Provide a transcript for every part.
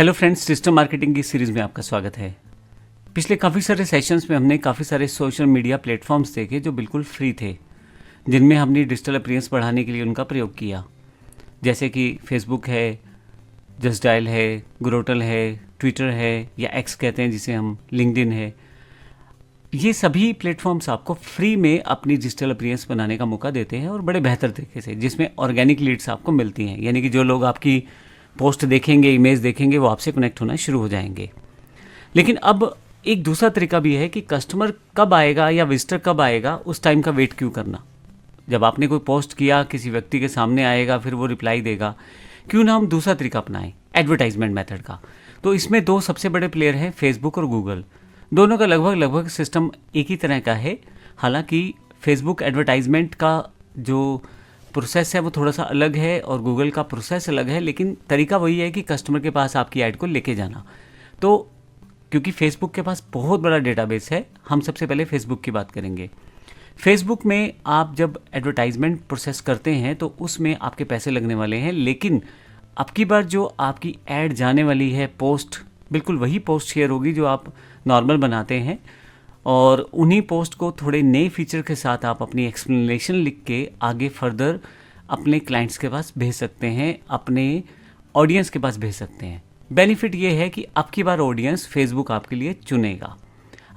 Hello friends, digital marketing की series में आपका स्वागत है। पिछले काफ़ी सारे सेशंस में हमने काफ़ी सारे सोशल मीडिया प्लेटफॉर्म्स देखे जो बिल्कुल फ्री थे, जिनमें हमने डिजिटल अपीयरेंस बढ़ाने के लिए उनका प्रयोग किया। जैसे कि फेसबुक है, जस्ट डायल है, ग्रोटल है, ट्विटर है या एक्स कहते हैं जिसे हम, लिंक्डइन है। ये सभी प्लेटफॉर्म्स आपको फ्री में अपनी डिजिटल अपीयरेंस बनाने का मौका देते हैं और बड़े बेहतर तरीके से, जिसमें ऑर्गेनिक लीड्स आपको मिलती हैं। यानी कि जो लोग आपकी पोस्ट देखेंगे, इमेज देखेंगे, वो आपसे कनेक्ट होना शुरू हो जाएंगे। लेकिन अब एक दूसरा तरीका भी है कि कस्टमर कब आएगा या विजिटर कब आएगा, उस टाइम का वेट क्यों करना। जब आपने कोई पोस्ट किया, किसी व्यक्ति के सामने आएगा, फिर वो रिप्लाई देगा, क्यों ना हम दूसरा तरीका अपनाएं, एडवर्टाइजमेंट मेथड का। तो इसमें दो सबसे बड़े प्लेयर हैं, फेसबुक और गूगल। दोनों का लगभग सिस्टम एक ही तरह का है। हालांकि फेसबुक एडवर्टाइजमेंट का जो प्रोसेस है वो थोड़ा सा अलग है और गूगल का प्रोसेस अलग है, लेकिन तरीका वही है कि कस्टमर के पास आपकी ऐड को लेके जाना। तो क्योंकि फेसबुक के पास बहुत बड़ा डेटाबेस है, हम सबसे पहले फेसबुक की बात करेंगे। फेसबुक में आप जब एडवर्टाइजमेंट प्रोसेस करते हैं तो उसमें आपके पैसे लगने वाले हैं, लेकिन अब की बार जो आपकी ऐड जाने वाली है, पोस्ट बिल्कुल वही पोस्ट शेयर होगी जो आप नॉर्मल बनाते हैं, और उन्हीं पोस्ट को थोड़े नए फीचर के साथ आप अपनी एक्सप्लेनेशन लिख के आगे फर्दर अपने क्लाइंट्स के पास भेज सकते हैं, अपने ऑडियंस के पास भेज सकते हैं। बेनिफिट ये है कि अब की बार ऑडियंस फेसबुक आपके लिए चुनेगा।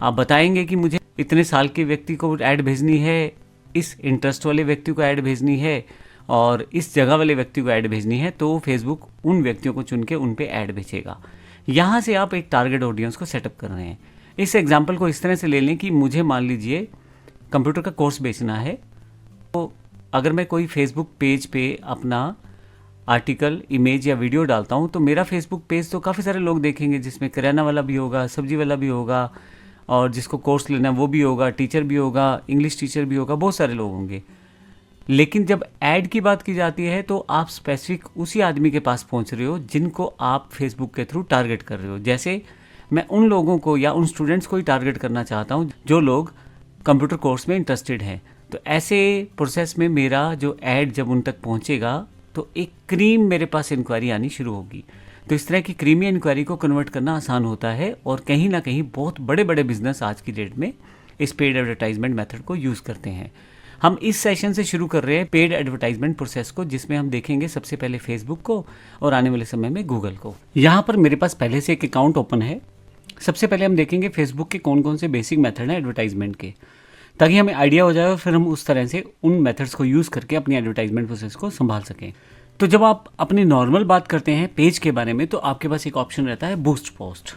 आप बताएंगे कि मुझे इतने साल के व्यक्ति को ऐड भेजनी है, इस इंटरेस्ट वाले व्यक्ति को ऐड भेजनी है और इस जगह वाले व्यक्ति को ऐड भेजनी है, तो फेसबुक उन व्यक्तियों को चुन के उन पे ऐड भेजेगा। यहाँ से आप एक टारगेट ऑडियंस को सेटअप कर रहे हैं। इस एग्जाम्पल को इस तरह से ले लें कि मुझे मान लीजिए कंप्यूटर का कोर्स बेचना है, तो अगर मैं कोई फेसबुक पेज पे अपना आर्टिकल, इमेज या वीडियो डालता हूँ, तो मेरा फेसबुक पेज तो काफ़ी सारे लोग देखेंगे, जिसमें किराना वाला भी होगा, सब्जी वाला भी होगा, और जिसको कोर्स लेना वो भी होगा, टीचर भी होगा, इंग्लिश टीचर भी होगा, बहुत सारे लोग होंगे। लेकिन जब ऐड की बात की जाती है तो आप स्पेसिफिक उसी आदमी के पास पहुँच रहे हो जिनको आप फेसबुक के थ्रू टारगेट कर रहे हो। जैसे मैं उन लोगों को या उन स्टूडेंट्स को ही टारगेट करना चाहता हूं जो लोग कंप्यूटर कोर्स में इंटरेस्टेड हैं। तो ऐसे प्रोसेस में मेरा जो ऐड जब उन तक पहुंचेगा तो एक क्रीम मेरे पास इंक्वायरी आनी शुरू होगी। तो इस तरह की क्रीमी इंक्वायरी को कन्वर्ट करना आसान होता है, और कहीं ना कहीं बहुत बड़े बड़े बिजनेस आज की डेट में इस पेड एडवर्टाइजमेंट मेथड को यूज़ करते हैं। हम इस सेशन से शुरू कर रहे हैं पेड एडवर्टाइजमेंट प्रोसेस को, जिसमें हम देखेंगे सबसे पहले फेसबुक को और आने वाले समय में गूगल को। यहाँ पर मेरे पास पहले से एक अकाउंट ओपन है। सबसे पहले हम देखेंगे फेसबुक के कौन कौन से बेसिक मेथड हैं एडवर्टाइजमेंट के, ताकि हमें आइडिया हो जाए और फिर हम उस तरह से उन मेथड्स को यूज़ करके अपनी एडवर्टाइजमेंट प्रोसेस को संभाल सकें। तो जब आप अपनी नॉर्मल बात करते हैं पेज के बारे में, तो आपके पास एक ऑप्शन रहता है बूस्ट पोस्ट।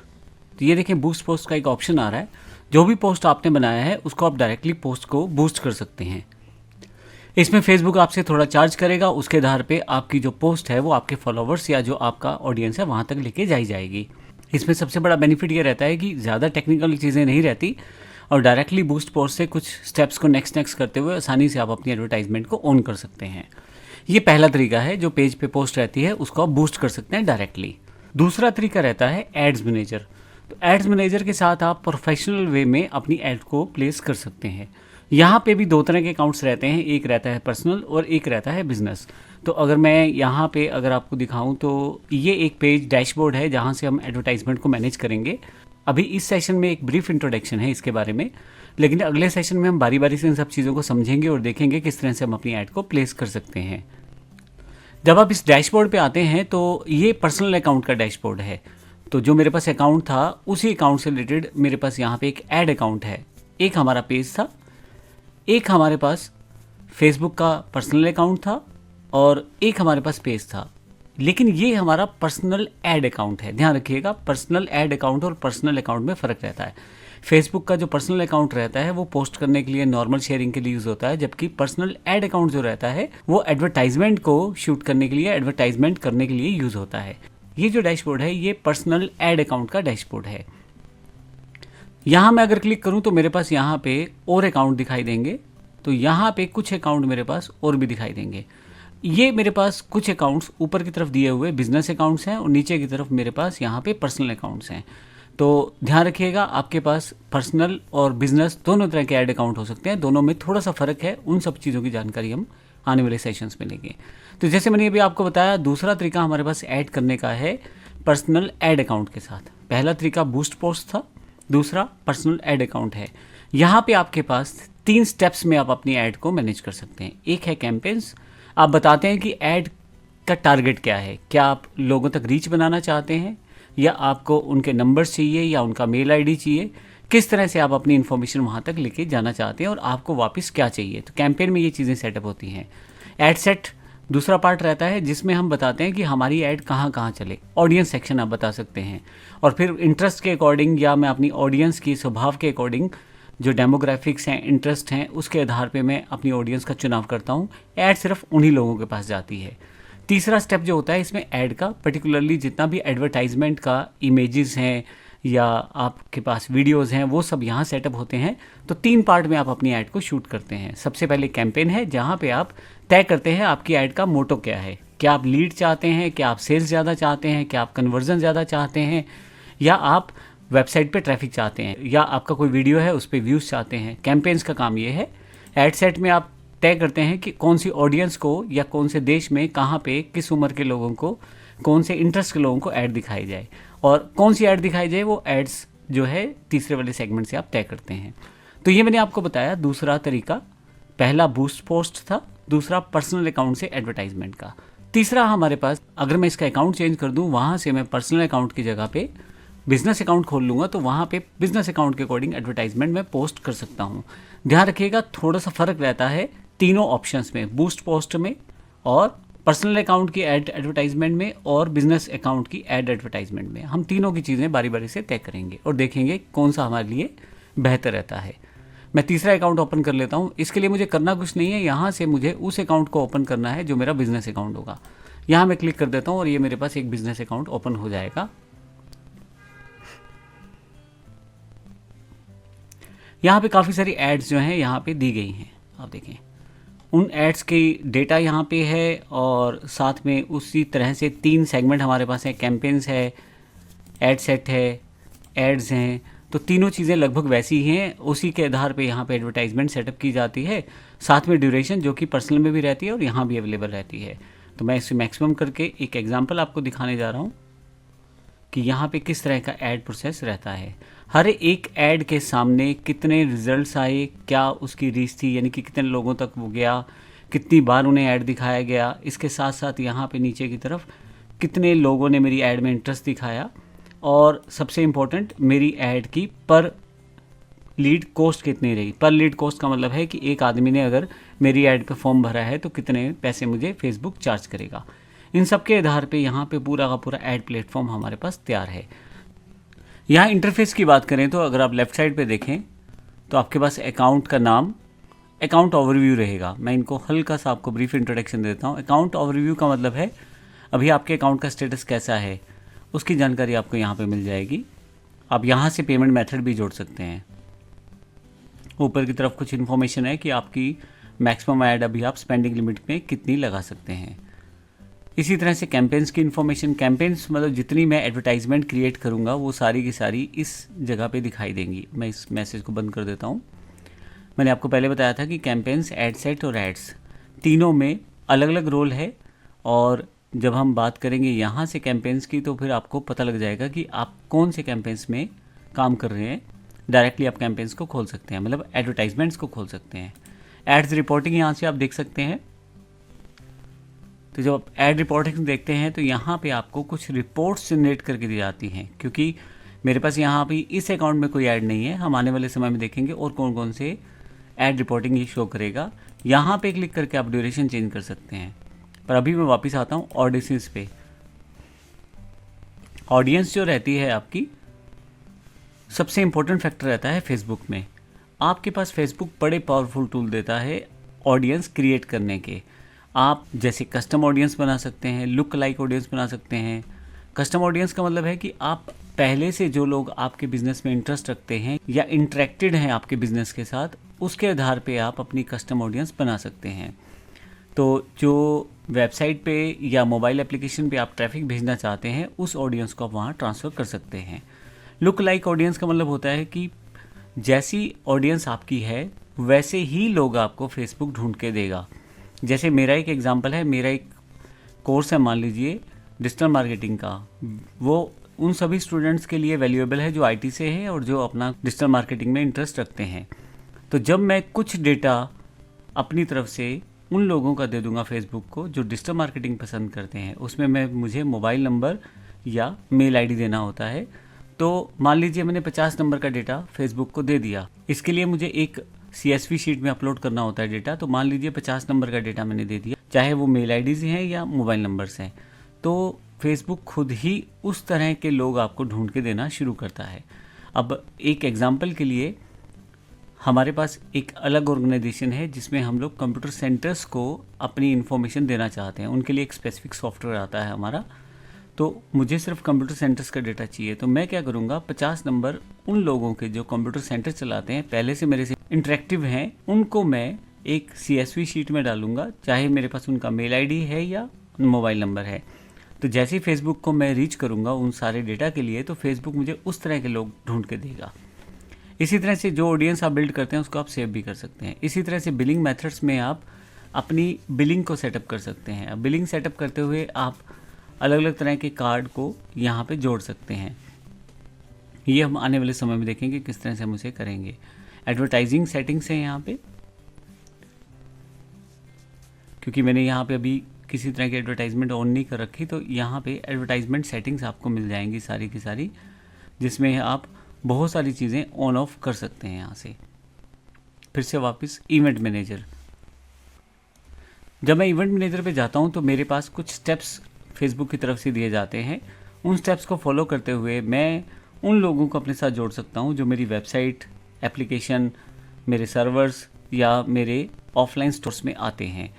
तो ये देखें, बूस्ट पोस्ट का एक ऑप्शन आ रहा है। जो भी पोस्ट आपने बनाया है उसको आप डायरेक्टली पोस्ट को बूस्ट कर सकते हैं। इसमें फेसबुक आपसे थोड़ा चार्ज करेगा, उसके आधार पे आपकी जो पोस्ट है वो आपके फॉलोवर्स या जो आपका ऑडियंस है वहाँ तक लेके जाई जाएगी। इसमें सबसे बड़ा बेनिफिट ये रहता है कि ज़्यादा टेक्निकल चीज़ें नहीं रहती, और डायरेक्टली बूस्ट पोस्ट से कुछ स्टेप्स को नेक्स्ट करते हुए आसानी से आप अपनी एडवर्टाइजमेंट को ऑन कर सकते हैं। ये पहला तरीका है, जो पेज पे पोस्ट रहती है उसको आप बूस्ट कर सकते हैं डायरेक्टली। दूसरा तरीका रहता है एड्स मैनेजर। तो एड्स मैनेजर के साथ आप प्रोफेशनल वे में अपनी एड को प्लेस कर सकते हैं। यहाँ पे भी दो तरह के अकाउंट्स रहते हैं, एक रहता है पर्सनल और एक रहता है बिजनेस। तो अगर मैं यहाँ पे अगर आपको दिखाऊं तो ये एक पेज डैशबोर्ड है जहाँ से हम एडवर्टाइजमेंट को मैनेज करेंगे। अभी इस सेशन में एक ब्रीफ इंट्रोडक्शन है इसके बारे में, लेकिन अगले सेशन में हम बारी बारी से इन सब चीज़ों को समझेंगे और देखेंगे किस तरह से हम अपनी ऐड को प्लेस कर सकते हैं। जब आप इस डैशबोर्ड पे आते हैं तो ये पर्सनल अकाउंट का डैशबोर्ड है। तो जो मेरे पास अकाउंट था उसी अकाउंट से रिलेटेड मेरे पास यहाँ पे एक ऐड अकाउंट है। एक हमारा पेज था, एक हमारे पास फेसबुक का पर्सनल अकाउंट था, और एक हमारे पास पेज था। लेकिन ये हमारा पर्सनल ऐड अकाउंट है। ध्यान रखिएगा, पर्सनल ऐड अकाउंट और पर्सनल अकाउंट में फ़र्क रहता है। फेसबुक का जो पर्सनल अकाउंट रहता है वो पोस्ट करने के लिए, नॉर्मल शेयरिंग के लिए यूज़ होता है, जबकि पर्सनल ऐड अकाउंट जो रहता है वो एडवर्टाइजमेंट को शूट करने के लिए, एडवर्टाइजमेंट करने के लिए यूज़ होता है। ये जो डैशबोर्ड है ये पर्सनल ऐड अकाउंट का डैशबोर्ड है। यहाँ मैं अगर क्लिक करूँ तो मेरे पास यहाँ पे और अकाउंट दिखाई देंगे। तो यहाँ पे कुछ अकाउंट मेरे पास और भी दिखाई देंगे। ये मेरे पास कुछ अकाउंट्स ऊपर की तरफ दिए हुए बिजनेस अकाउंट्स हैं और नीचे की तरफ मेरे पास यहाँ पे पर्सनल अकाउंट्स हैं। तो ध्यान रखिएगा, आपके पास पर्सनल और बिजनेस दोनों तरह के ऐड अकाउंट हो सकते हैं। दोनों में थोड़ा सा फ़र्क है, उन सब चीज़ों की जानकारी हम आने वाले सेशंस में लेंगे। तो जैसे मैंने अभी आपको बताया, दूसरा तरीका हमारे पास ऐड करने का है पर्सनल ऐड अकाउंट के साथ। पहला तरीका बूस्ट पोस्ट था, दूसरा पर्सनल ऐड अकाउंट है। यहाँ पे आपके पास 3 स्टेप्स में आप अपनी ऐड को मैनेज कर सकते हैं। एक है कैंपेन्स, आप बताते हैं कि ऐड का टारगेट क्या है, क्या आप लोगों तक रीच बनाना चाहते हैं या आपको उनके नंबर्स चाहिए या उनका मेल आईडी चाहिए, किस तरह से आप अपनी इन्फॉर्मेशन वहाँ तक लेके जाना चाहते हैं और आपको वापस क्या चाहिए। तो कैंपेन में ये चीज़ें सेटअप होती हैं। ऐड सेट दूसरा पार्ट रहता है जिसमें हम बताते हैं कि हमारी ऐड कहाँ कहाँ चले। ऑडियंस सेक्शन आप बता सकते हैं और फिर इंटरेस्ट के अकॉर्डिंग या मैं अपनी ऑडियंस की स्वभाव के अकॉर्डिंग जो डेमोग्राफिक्स हैं, इंटरेस्ट हैं, उसके आधार पे मैं अपनी ऑडियंस का चुनाव करता हूँ। ऐड सिर्फ उन्हीं लोगों के पास जाती है। तीसरा स्टेप जो होता है इसमें ऐड का, पर्टिकुलरली जितना भी एडवर्टाइजमेंट का इमेजेस हैं या आपके पास वीडियोस हैं वो सब यहाँ सेटअप होते हैं। तो 3 पार्ट में आप अपनी ऐड को शूट करते हैं। सबसे पहले कैंपेन है जहाँ पे आप तय करते हैं आपकी ऐड का मोटो क्या है। क्या आप लीड चाहते हैं, क्या आप सेल्स ज़्यादा चाहते हैं, क्या आप कन्वर्जन ज़्यादा चाहते हैं, या आप वेबसाइट पे ट्रैफिक चाहते हैं, या आपका कोई वीडियो है उस पर व्यूज़ चाहते हैं। कैंपेन्स का काम ये है। ऐड सेट में आप तय करते हैं कि कौन सी ऑडियंस को या कौन से देश में कहाँ पे किस उम्र के लोगों को, कौन से इंटरेस्ट के लोगों को ऐड दिखाई जाए और कौन सी ऐड दिखाई जाए, वो एड्स जो है तीसरे वाले सेगमेंट से आप तय करते हैं। तो ये मैंने आपको बताया दूसरा तरीका। पहला बूस्ट पोस्ट था, दूसरा पर्सनल अकाउंट से एडवर्टाइजमेंट का, तीसरा हमारे पास अगर मैं इसका अकाउंट चेंज कर दूं, वहाँ से मैं पर्सनल अकाउंट की जगह पे बिजनेस अकाउंट खोल लूँगा तो वहाँ पे बिजनेस अकाउंट के अकॉर्डिंग एडवर्टाइजमेंट मैं पोस्ट कर सकता हूँ। ध्यान रखिएगा थोड़ा सा फ़र्क रहता है तीनों ऑप्शंस में, बूस्ट पोस्ट में और पर्सनल अकाउंट की ऐड एडवर्टाइजमेंट में और बिजनेस अकाउंट की ऐड एडवर्टाइजमेंट में। हम तीनों की चीज़ें बारी बारी से तय करेंगे और देखेंगे कौन सा हमारे लिए बेहतर रहता है। मैं तीसरा अकाउंट ओपन कर लेता हूँ। इसके लिए मुझे करना कुछ नहीं है, यहाँ से मुझे उस अकाउंट को ओपन करना है जो मेरा बिजनेस अकाउंट होगा। यहाँ मैं क्लिक कर देता हूँ और ये मेरे पास एक बिजनेस अकाउंट ओपन हो जाएगा। यहाँ पे काफ़ी सारी एड्स जो हैं यहाँ पे दी गई हैं, आप देखें उन एड्स की डेटा यहाँ पे है और साथ में उसी तरह से 3 सेगमेंट हमारे पास है। कैंपेन्स है, एड सेट है, एड्स हैं। तो तीनों चीज़ें लगभग वैसी ही हैं। उसी के आधार पे यहाँ पे एडवर्टाइजमेंट सेटअप की जाती है, साथ में ड्यूरेशन जो कि पर्सनल में भी रहती है और यहाँ भी अवेलेबल रहती है। तो मैं इसे मैक्सिमम करके एक एग्जांपल आपको दिखाने जा रहा हूँ कि यहाँ पे किस तरह का ऐड प्रोसेस रहता है। हर एक ऐड के सामने कितने रिजल्ट्स आए, क्या उसकी रीच थी, यानी कि कितने लोगों तक वो गया, कितनी बार उन्हें ऐड दिखाया गया। इसके साथ साथ यहाँ पे नीचे की तरफ कितने लोगों ने मेरी ऐड में इंटरेस्ट दिखाया और सबसे इम्पोर्टेंट मेरी ऐड की पर लीड कॉस्ट कितनी रही। पर लीड कॉस्ट का मतलब है कि एक आदमी ने अगर मेरी ऐड पे फॉर्म भरा है तो कितने पैसे मुझे फेसबुक चार्ज करेगा। इन सब के आधार पे यहाँ पे पूरा का पूरा ऐड प्लेटफॉर्म हमारे पास तैयार है। यहाँ इंटरफेस की बात करें तो अगर आप लेफ़्ट साइड पे देखें तो आपके पास अकाउंट का नाम, अकाउंट ओवरव्यू रहेगा। मैं इनको हल्का सा आपको ब्रीफ इंट्रोडक्शन देता हूँ। अकाउंट ओवरव्यू का मतलब है अभी आपके अकाउंट का स्टेटस कैसा है, उसकी जानकारी आपको यहाँ पे मिल जाएगी। आप यहाँ से पेमेंट मेथड भी जोड़ सकते हैं। ऊपर की तरफ कुछ इन्फॉर्मेशन है कि आपकी मैक्सिमम ऐड अभी आप स्पेंडिंग लिमिट में कितनी लगा सकते हैं। इसी तरह से कैंपेन्स की इन्फॉर्मेशन, कैंपेन्स मतलब जितनी मैं एडवर्टाइजमेंट क्रिएट करूँगा वो सारी की सारी इस जगह पे दिखाई देंगी। मैं इस मैसेज को बंद कर देता हूँ। मैंने आपको पहले बताया था कि कैंपेन्स, एड सेट और एड्स तीनों में अलग अलग रोल है और जब हम बात करेंगे यहाँ से कैंपेन्स की तो फिर आपको पता लग जाएगा कि आप कौन से कैंपेन्स में काम कर रहे हैं। डायरेक्टली आप कैंपेन्स को खोल सकते हैं, मतलब एडवर्टाइजमेंट्स को खोल सकते हैं। एड्स रिपोर्टिंग यहाँ से आप देख सकते हैं। तो जब आप एड रिपोर्टिंग देखते हैं तो यहाँ पे आपको कुछ रिपोर्ट्स जनरेट करके दी जाती हैं। क्योंकि मेरे पास यहाँ पे इस अकाउंट में कोई ऐड नहीं है, हम आने वाले समय में देखेंगे और कौन कौन से ऐड रिपोर्टिंग ये शो करेगा। यहाँ पे क्लिक करके आप ड्यूरेशन चेंज कर सकते हैं। पर अभी मैं वापस आता हूँ ऑडियंस पे। ऑडियंस जो रहती है आपकी, सबसे इम्पोर्टेंट फैक्टर रहता है फेसबुक में। आपके पास फेसबुक बड़े पावरफुल टूल देता है ऑडियंस क्रिएट करने के। आप जैसे कस्टम ऑडियंस बना सकते हैं, लुक लाइक ऑडियंस बना सकते हैं। कस्टम ऑडियंस का मतलब है कि आप पहले से जो लोग आपके बिज़नेस में इंटरेस्ट रखते हैं या इंटरेक्टेड हैं आपके बिज़नेस के साथ, उसके आधार पे आप अपनी कस्टम ऑडियंस बना सकते हैं। तो जो वेबसाइट पे या मोबाइल एप्लीकेशन पे आप ट्रैफिक भेजना चाहते हैं उस ऑडियंस को आप वहाँ ट्रांसफ़र कर सकते हैं। लुक लाइक ऑडियंस का मतलब होता है कि जैसी ऑडियंस आपकी है वैसे ही लोग आपको फेसबुक ढूंढ के देगा। जैसे मेरा एक एग्जांपल है, मेरा एक कोर्स है, मान लीजिए डिजिटल मार्केटिंग का, वो उन सभी स्टूडेंट्स के लिए वैल्यूएबल है जो आईटी से है और जो अपना डिजिटल मार्केटिंग में इंटरेस्ट रखते हैं। तो जब मैं कुछ डेटा अपनी तरफ से उन लोगों का दे दूंगा फेसबुक को जो डिजिटल मार्केटिंग पसंद करते हैं, उसमें मुझे मोबाइल नंबर या मेल आईडी देना होता है। तो मान लीजिए मैंने 50 नंबर का डेटा फेसबुक को दे दिया, इसके लिए मुझे एक CSV शीट में अपलोड करना होता है डेटा। तो मान लीजिए 50 नंबर का डेटा मैंने दे दिया, चाहे वो मेल आईडीज हैं या मोबाइल नंबर्स हैं, तो फेसबुक खुद ही उस तरह के लोग आपको ढूंढ के देना शुरू करता है। अब एक एग्जांपल के लिए, हमारे पास एक अलग ऑर्गेनाइजेशन है जिसमें हम लोग कंप्यूटर सेंटर्स को अपनी इन्फॉर्मेशन देना चाहते हैं। उनके लिए एक स्पेसिफिक सॉफ्टवेयर आता है हमारा, तो मुझे सिर्फ कंप्यूटर सेंटर्स का डेटा चाहिए। तो मैं क्या करूँगा, 50 नंबर उन लोगों के जो कंप्यूटर सेंटर चलाते हैं, पहले से मेरे से इंटरेक्टिव हैं, उनको मैं एक CSV शीट में डालूंगा, चाहे मेरे पास उनका मेल आईडी है या मोबाइल नंबर है। तो जैसे ही फेसबुक को मैं रीच करूँगा उन सारे डेटा के लिए, तो फेसबुक मुझे उस तरह के लोग ढूंढ के देगा। इसी तरह से जो ऑडियंस आप बिल्ड करते हैं उसको आप सेव भी कर सकते हैं। इसी तरह से बिलिंग मेथड्स में आप अपनी बिलिंग को सेटअप कर सकते हैं। अब बिलिंग सेटअप करते हुए आप अलग अलग तरह के कार्ड को यहाँ पे जोड़ सकते हैं। ये हम आने वाले समय में देखेंगे किस तरह से हम उसे करेंगे। एडवर्टाइजिंग सेटिंग्स है यहाँ पे, क्योंकि मैंने यहाँ पे अभी किसी तरह की एडवर्टाइजमेंट ऑन नहीं कर रखी, तो यहाँ पे एडवर्टाइजमेंट सेटिंग्स आपको मिल जाएंगी सारी की सारी, जिसमें आप बहुत सारी चीज़ें ऑन ऑफ कर सकते हैं। यहाँ से फिर से वापस इवेंट मैनेजर, जब मैं इवेंट मैनेजर पे जाता हूँ तो मेरे पास कुछ स्टेप्स फेसबुक की तरफ से दिए जाते हैं। उन स्टेप्स को फॉलो करते हुए मैं उन लोगों को अपने साथ जोड़ सकता हूँ जो मेरी वेबसाइट, एप्लीकेशन, मेरे सर्वर्स या मेरे ऑफलाइन स्टोर्स में आते हैं।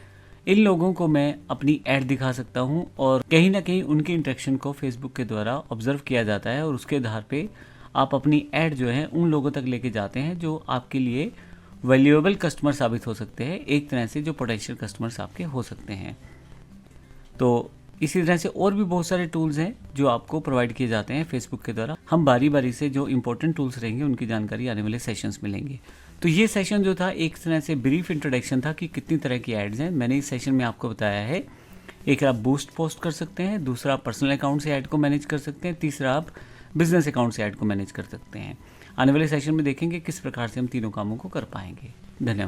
इन लोगों को मैं अपनी ऐड दिखा सकता हूँ और कहीं ना कहीं उनके इंटरेक्शन को फेसबुक के द्वारा ऑब्जर्व किया जाता है और उसके आधार पे आप अपनी ऐड जो है उन लोगों तक लेके जाते हैं जो आपके लिए वैल्यूएबल कस्टमर साबित हो सकते हैं, एक तरह से जो पोटेंशियल कस्टमर्स आपके हो सकते हैं। तो इसी तरह से और भी बहुत सारे टूल्स हैं जो आपको प्रोवाइड किए जाते हैं फेसबुक के द्वारा। हम बारी बारी से जो इंपॉर्टेंट टूल्स रहेंगे उनकी जानकारी आने वाले सेशंस में लेंगे। तो ये सेशन जो था एक तरह से ब्रीफ इंट्रोडक्शन था कि कितनी तरह की एड्स हैं। मैंने इस सेशन में आपको बताया है, एक आप बूस्ट पोस्ट कर सकते हैं, दूसरा आप पर्सनल अकाउंट से ऐड को मैनेज कर सकते हैं, तीसरा आप बिजनेस अकाउंट से ऐड को मैनेज कर सकते हैं। आने वाले सेशन में देखेंगे किस प्रकार से हम तीनों कामों को कर पाएंगे। धन्यवाद।